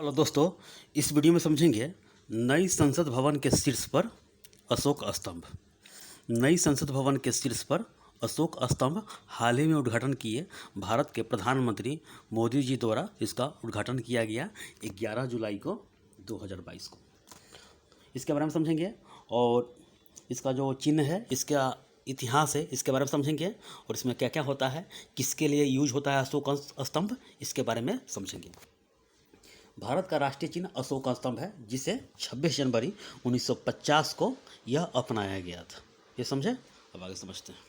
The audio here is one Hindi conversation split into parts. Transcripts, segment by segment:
हेलो दोस्तों, इस वीडियो में समझेंगे नई संसद भवन के शीर्ष पर अशोक स्तंभ। नई संसद भवन के शीर्ष पर अशोक स्तंभ हाल ही में उद्घाटन किए भारत के प्रधानमंत्री मोदी जी द्वारा इसका उद्घाटन किया गया 11 जुलाई को 2022 को। इसके बारे में समझेंगे और इसका जो चिन्ह है, इसका इतिहास है, इसके बारे में समझेंगे और इसमें क्या क्या होता है, किसके लिए यूज होता है अशोक स्तंभ, इसके बारे में समझेंगे। भारत का राष्ट्रीय चिन्ह अशोक स्तंभ है, जिसे 26 जनवरी 1950 को यह अपनाया गया था। ये समझे? अब आगे समझते हैं।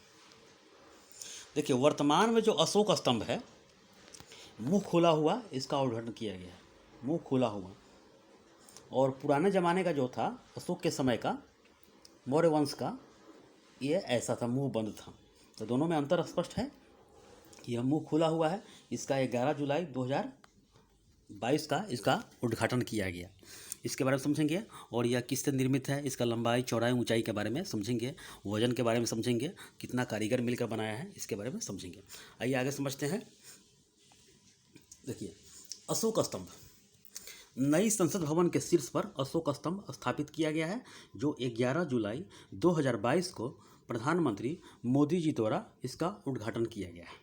देखिए, वर्तमान में जो अशोक स्तंभ है, मुंह खुला हुआ इसका उद्घाटन किया गया है, मुंह खुला हुआ। और पुराने ज़माने का जो था, अशोक के समय का, मौर्य वंश का, ये ऐसा था, मुंह बंद था। तो दोनों में अंतर स्पष्ट है। यह मुंह खुला हुआ है, इसका 11 जुलाई 2022 का इसका उद्घाटन किया गया। इसके बारे में समझेंगे और यह किससे निर्मित है, इसका लंबाई, चौड़ाई, ऊंचाई के बारे में समझेंगे, वजन के बारे में समझेंगे, कितना कारीगर मिलकर बनाया है, इसके बारे में समझेंगे। आइए आगे समझते हैं। देखिए, अशोक स्तंभ। नई संसद भवन के शीर्ष पर अशोक स्तंभ स्थापित किया गया है, जो 11 जुलाई 2022 को प्रधानमंत्री मोदी जी द्वारा इसका उद्घाटन किया गया है।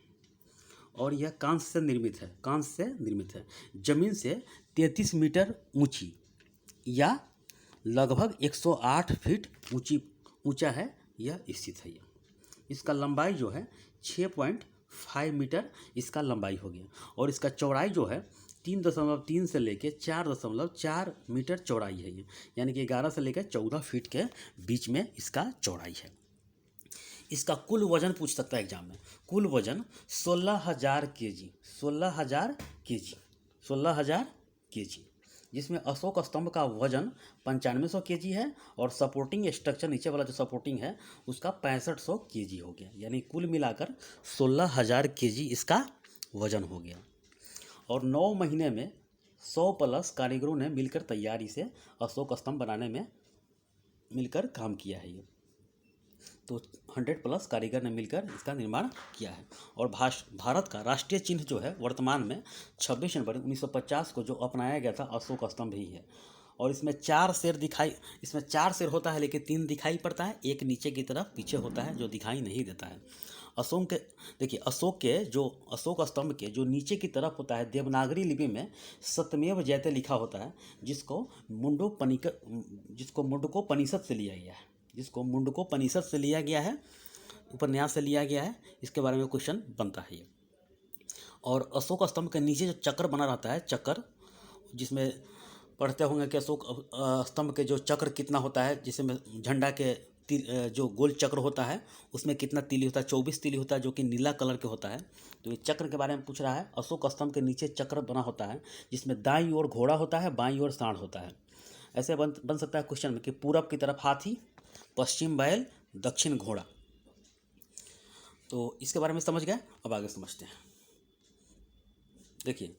और यह कांस्य से निर्मित है, कांस्य से निर्मित है। जमीन से 33 मीटर ऊंची या लगभग 108 फीट ऊंचा है, यह स्थित है। इसका लंबाई जो है 6.5 मीटर इसका लंबाई हो गया। और इसका चौड़ाई जो है 3.3 से लेकर 4.4 मीटर चौड़ाई है ये, यानी कि 11 से लेकर 14 फीट के बीच में इसका चौड़ाई है। इसका कुल वजन पूछ सकता है एग्जाम में। कुल वजन 16,000 केजी, 16,000 केजी, 16,000 केजी, जिसमें अशोक स्तंभ का वजन 9500 केजी है और सपोर्टिंग स्ट्रक्चर, नीचे वाला जो सपोर्टिंग है, उसका 6500 केजी हो गया। यानी कुल मिलाकर 16,000 केजी इसका वजन हो गया। और 9 महीने में 100 प्लस कारीगरों ने मिलकर तैयारी से अशोक स्तंभ बनाने में मिलकर काम किया है। ये तो 100 प्लस कारीगर ने मिलकर इसका निर्माण किया है। और भारत का राष्ट्रीय चिन्ह जो है वर्तमान में 26 जनवरी 1950 को जो अपनाया गया था, अशोक स्तंभ ही है। और इसमें 4 शेर होता है, लेकिन 3 दिखाई पड़ता है, एक नीचे की तरफ पीछे होता है जो दिखाई नहीं देता है। देखिए, अशोक स्तंभ के जो नीचे की तरफ होता है, देवनागरी लिपि में सत्यमेव जयते लिखा होता है, जिसको मुंडकोपनिषद से लिया गया है, जिसको मुंडकोपनिषद से लिया गया है, उपन्यास से लिया गया है। इसके बारे में क्वेश्चन बनता है ये। और अशोक स्तंभ के नीचे जो चक्र बना रहता है, चक्र, जिसमें पढ़ते होंगे कि अशोक स्तंभ के जो चक्र कितना होता है, जिसमें झंडा के जो गोल चक्र होता है, उसमें कितना तीली होता है, 24 तीली होता है, जो कि नीला कलर के होता है। तो ये चक्र के बारे में पूछ रहा है। अशोक स्तंभ के नीचे चक्र बना होता है, जिसमें दाईं ओर घोड़ा होता है, बाईं ओर सांड होता है। ऐसे बन सकता है क्वेश्चन में कि पूरब की तरफ हाथी, पश्चिम बैल, दक्षिण घोड़ा। तो इसके बारे में समझ गए। अब आगे समझते हैं। देखिए,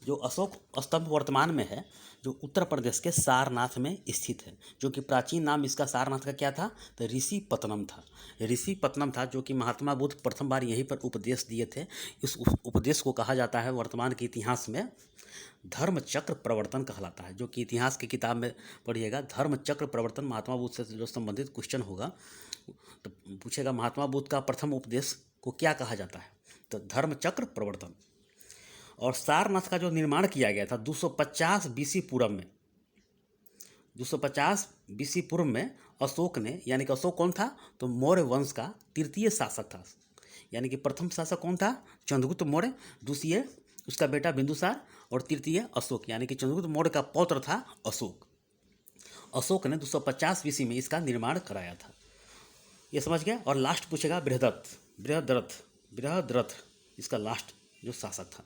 जो अशोक स्तंभ वर्तमान में है, जो उत्तर प्रदेश के सारनाथ में स्थित है, जो कि प्राचीन नाम इसका सारनाथ का क्या था, तो ऋषिपत्तनम था। ऋषिपत्तनम था, जो कि महात्मा बुद्ध प्रथम बार यहीं पर उपदेश दिए थे। इस उपदेश को कहा जाता है वर्तमान के इतिहास में धर्म चक्र प्रवर्तन कहलाता है, जो कि इतिहास की किताब में पढ़िएगा। धर्म चक्र प्रवर्तन महात्मा बुद्ध से जो संबंधित क्वेश्चन होगा तो पूछेगा, महात्मा बुद्ध का प्रथम उपदेश को क्या कहा जाता है, तो धर्म चक्र प्रवर्तन। और सारनाथ का जो निर्माण किया गया था 250 बीसी पूर्व में, 250 बीसी पूर्व में अशोक ने, यानी कि अशोक कौन था, तो मौर्य वंश का तृतीय शासक था। यानी कि प्रथम शासक कौन था, चंद्रगुप्त मौर्य, दूसरी उसका बेटा बिंदुसार, और तृतीय अशोक, यानी कि चंद्रगुप्त मौर्य का पौत्र था अशोक। अशोक ने 250 बीसी में इसका निर्माण कराया था। ये समझ गया। और लास्ट पूछेगा बृहद्रथ इसका लास्ट जो शासक था।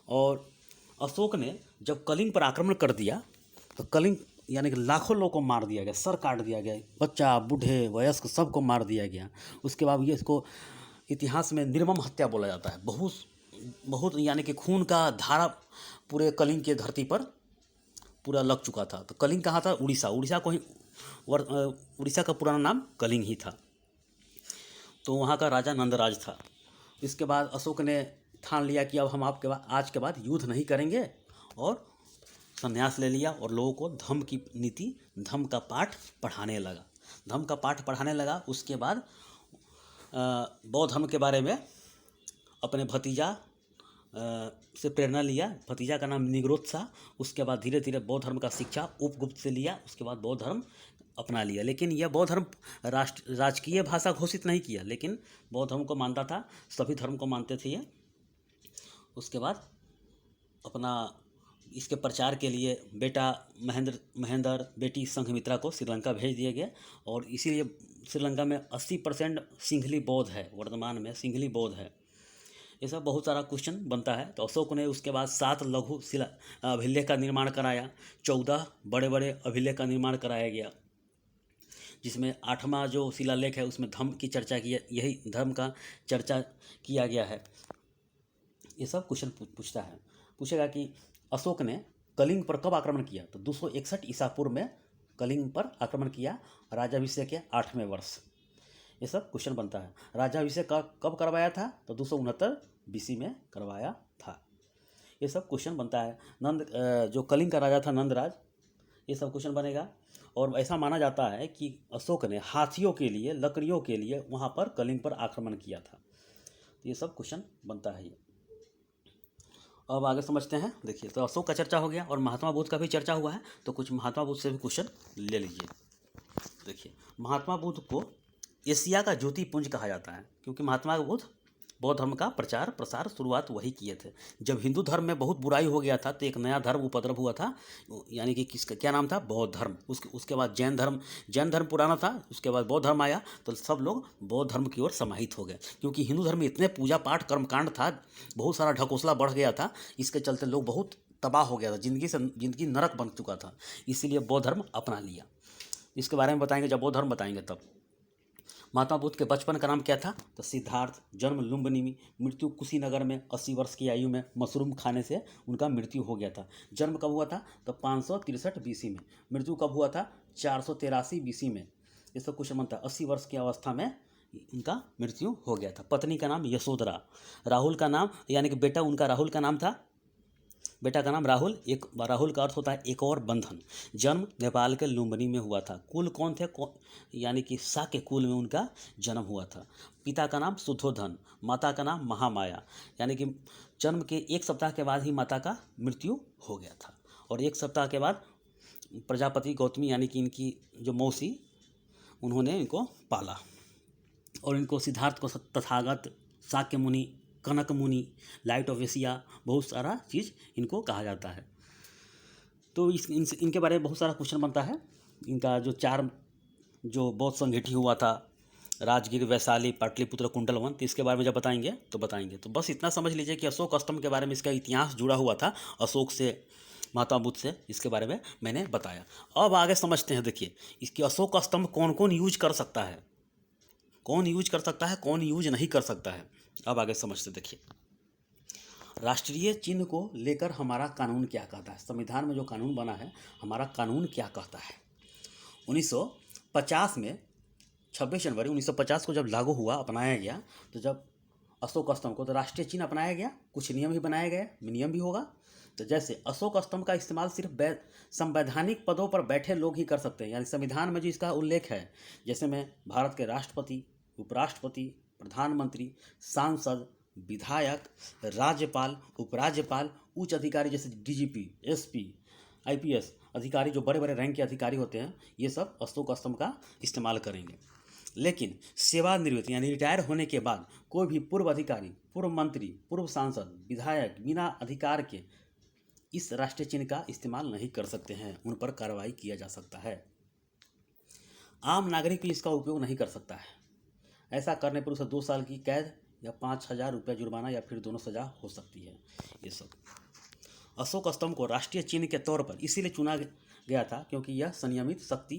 और अशोक ने जब कलिंग पर आक्रमण कर दिया, तो कलिंग यानी कि लाखों लोगों को मार दिया गया, सर काट दिया गया, बच्चा, बूढ़े, वयस्क सबको मार दिया गया। उसके बाद ये इसको इतिहास में निर्मम हत्या बोला जाता है। बहुत यानी कि खून का धारा पूरे कलिंग की धरती पर पूरा लग चुका था। तो कलिंग कहाँ था, उड़ीसा को ही, उड़ीसा का पुराना नाम कलिंग ही था। तो वहाँ का राजा नंदराज था। इसके बाद अशोक ने ठान लिया कि अब हम आज के बाद युद्ध नहीं करेंगे और संन्यास ले लिया और लोगों को धम्म की नीति, धम्म का पाठ पढ़ाने लगा। धम्म का पाठ पढ़ाने लगा। उसके बाद बौद्ध धर्म के बारे में अपने भतीजा से प्रेरणा लिया। भतीजा का नाम निग्रोध था। उसके बाद धीरे धीरे बौद्ध धर्म का शिक्षा उपगुप्त से लिया। उसके बाद बौद्ध धर्म अपना लिया। लेकिन यह बौद्ध धर्म राजकीय भाषा घोषित नहीं किया, लेकिन बौद्ध धर्म को मानता था, सभी धर्म को मानते थे ये। उसके बाद अपना इसके प्रचार के लिए बेटा महेंद्र बेटी संघमित्रा को श्रीलंका भेज दिया गया और इसीलिए श्रीलंका में 80% सिंघली बौद्ध है। वर्तमान में सिंघली बौद्ध है। ये सब बहुत सारा क्वेश्चन बनता है। तो अशोक ने उसके बाद 7 लघु शिला अभिलेख का निर्माण कराया। 14 बड़े बड़े अभिलेख का निर्माण कराया गया, जिसमें 8वां जो शिलालेख है उसमें धम्म की चर्चा की, यही धर्म का चर्चा किया गया है। ये सब क्वेश्चन पूछेगा कि अशोक ने कलिंग पर कब आक्रमण किया। तो 261 ईसा पूर्व में कलिंग पर आक्रमण किया, राजाभिषेक के 8वें वर्ष। ये सब क्वेश्चन बनता है। राजाभिषेक कब करवाया था। तो 269 BC में करवाया था। ये सब क्वेश्चन बनता है। जो कलिंग का राजा था नंदराज, ये सब क्वेश्चन बनेगा। और ऐसा माना जाता है कि अशोक ने हाथियों के लिए, लकड़ियों के लिए वहाँ पर कलिंग पर आक्रमण किया था। तो ये सब क्वेश्चन बनता है। ये अब आगे समझते हैं। देखिए, तो अशोक का चर्चा हो गया और महात्मा बुद्ध का भी चर्चा हुआ है। तो कुछ महात्मा बुद्ध से भी क्वेश्चन ले लीजिए। देखिए, महात्मा बुद्ध को एशिया का ज्योतिपुंज कहा जाता है, क्योंकि महात्मा बुद्ध बौद्ध धर्म का प्रचार प्रसार शुरुआत वही किए थे। जब हिंदू धर्म में बहुत बुराई हो गया था तो एक नया धर्म उपद्रव हुआ था, यानी कि किसका क्या नाम था, बौद्ध धर्म। उसके बाद जैन धर्म पुराना था। उसके बाद बौद्ध धर्म आया तो सब लोग बौद्ध धर्म की ओर समाहित हो गए, क्योंकि हिंदू धर्म में इतने पूजा पाठ कर्मकांड था, बहुत सारा ढकोसला बढ़ गया था। इसके चलते लोग बहुत तबाह हो गया था, जिंदगी नरक बन चुका था। इसीलिए बौद्ध धर्म अपना लिया। इसके बारे में बताएंगे जब बौद्ध धर्म बताएंगे तब। महात्मा बुद्ध के बचपन का नाम क्या था। तो सिद्धार्थ। जन्म लुम्बिनी में, मृत्यु कुशीनगर में 80 वर्ष की आयु में मशरूम खाने से उनका मृत्यु हो गया था। जन्म कब हुआ था। तो 563 BC में। मृत्यु कब हुआ था। 483 BC में। ये सब कुछ बनता है। 80 वर्ष की अवस्था में उनका मृत्यु हो गया था। पत्नी का नाम यशोधरा। राहुल का नाम, यानी कि बेटा उनका राहुल का नाम था। बेटा का नाम राहुल। राहुल का अर्थ होता है एक और बंधन। जन्म नेपाल के लुम्बिनी में हुआ था। कुल कौन थे, यानी कि शाक्य कुल में उनका जन्म हुआ था। पिता का नाम शुद्धोधन। माता का नाम महामाया। यानी कि जन्म के 1 सप्ताह के बाद ही माता का मृत्यु हो गया था। और 1 सप्ताह के बाद प्रजापति गौतमी, यानी कि इनकी जो मौसी, उन्होंने इनको पाला और इनको सिद्धार्थ को तथागत, शाक्य मुनि, कनक मुनि, लाइट ऑफ एशिया, बहुत सारा चीज़ इनको कहा जाता है। तो इनके बारे में बहुत सारा क्वेश्चन बनता है। इनका जो बौद्ध संघिटी हुआ था, राजगीर, वैशाली, पाटलिपुत्र, कुंडलवन, तो इसके बारे में जब बताएंगे तो बताएंगे। तो बस इतना समझ लीजिए कि अशोक स्तंभ के बारे में इसका इतिहास जुड़ा हुआ था अशोक से, महात्मा बुद्ध से। इसके बारे में मैंने बताया। अब आगे समझते हैं। देखिए, इसकी अशोक स्तंभ कौन कौन यूज कर सकता है, कौन यूज कर सकता है, कौन यूज नहीं कर सकता है। अब आगे समझते। देखिए, राष्ट्रीय चिन्ह को लेकर हमारा कानून क्या कहता है। संविधान में जो कानून बना है, हमारा कानून क्या कहता है। 1950 में 26 जनवरी 1950 को जब लागू हुआ, अपनाया गया, तो जब अशोक स्तंभ को तो राष्ट्रीय चिन्ह अपनाया गया, कुछ नियम भी बनाए गए, नियम भी होगा। तो जैसे अशोक स्तंभ का इस्तेमाल सिर्फ संवैधानिक पदों पर बैठे लोग ही कर सकते हैं, यानी संविधान में जो इसका उल्लेख है, जैसे में भारत के राष्ट्रपति, उपराष्ट्रपति, प्रधानमंत्री, सांसद, विधायक, राज्यपाल, उपराज्यपाल, उच्च अधिकारी जैसे DGP, SP, IPS अधिकारी, जो बड़े बड़े रैंक के अधिकारी होते हैं, ये सब अशोक स्तंभ का इस्तेमाल करेंगे। लेकिन सेवानिवृत्त यानी रिटायर होने के बाद कोई भी पूर्व अधिकारी, पूर्व मंत्री, पूर्व सांसद, विधायक बिना अधिकार के इस राष्ट्रीय चिन्ह का इस्तेमाल नहीं कर सकते हैं, उन पर कार्रवाई किया जा सकता है। आम नागरिक भी इसका उपयोग नहीं कर सकता है। ऐसा करने पर उसे 2 साल की कैद या 5,000 रुपये जुर्माना या फिर दोनों सजा हो सकती है। ये सब अशोक स्तंभ को राष्ट्रीय चिन्ह के तौर पर इसीलिए चुना गया था क्योंकि यह संयमित शक्ति,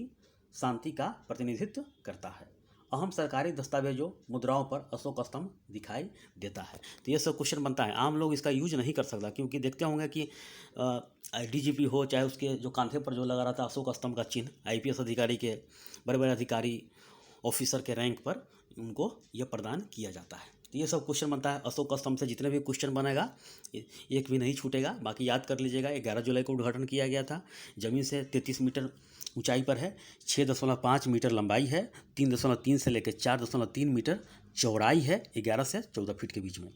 शांति का प्रतिनिधित्व करता है। अहम सरकारी दस्तावेजों, मुद्राओं पर अशोक स्तंभ दिखाई देता है। तो ये सब क्वेश्चन बनता है। आम लोग इसका यूज नहीं कर सकता, क्योंकि देखते होंगे कि DGP हो, चाहे उसके जो कांधे पर जो लगा रहा था अशोक स्तंभ का चिन्ह, IPS अधिकारी के, बड़े बड़े अधिकारी, ऑफिसर के रैंक पर उनको यह प्रदान किया जाता है। तो ये सब क्वेश्चन बनता है अशोक स्तंभ से। जितने भी क्वेश्चन बनेगा एक भी नहीं छूटेगा। बाकी याद कर लीजिएगा 11 जुलाई को उद्घाटन किया गया था। ज़मीन से 33 मीटर ऊंचाई पर है, 6.5 मीटर लंबाई है, 3.3 से लेकर 4.3 मीटर चौड़ाई है, 11 से 14 फीट के बीच में।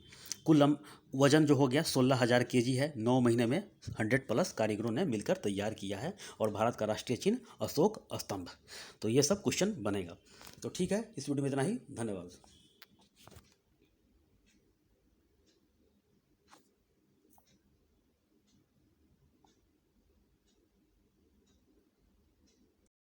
कुल वजन जो हो गया 16,000 kg है। 9 महीने में 100+ कारीगरों ने मिलकर तैयार किया है। और भारत का राष्ट्रीय चिन्ह अशोक स्तंभ। तो ये सब क्वेश्चन बनेगा। तो ठीक है, इस वीडियो में इतना ही। धन्यवाद।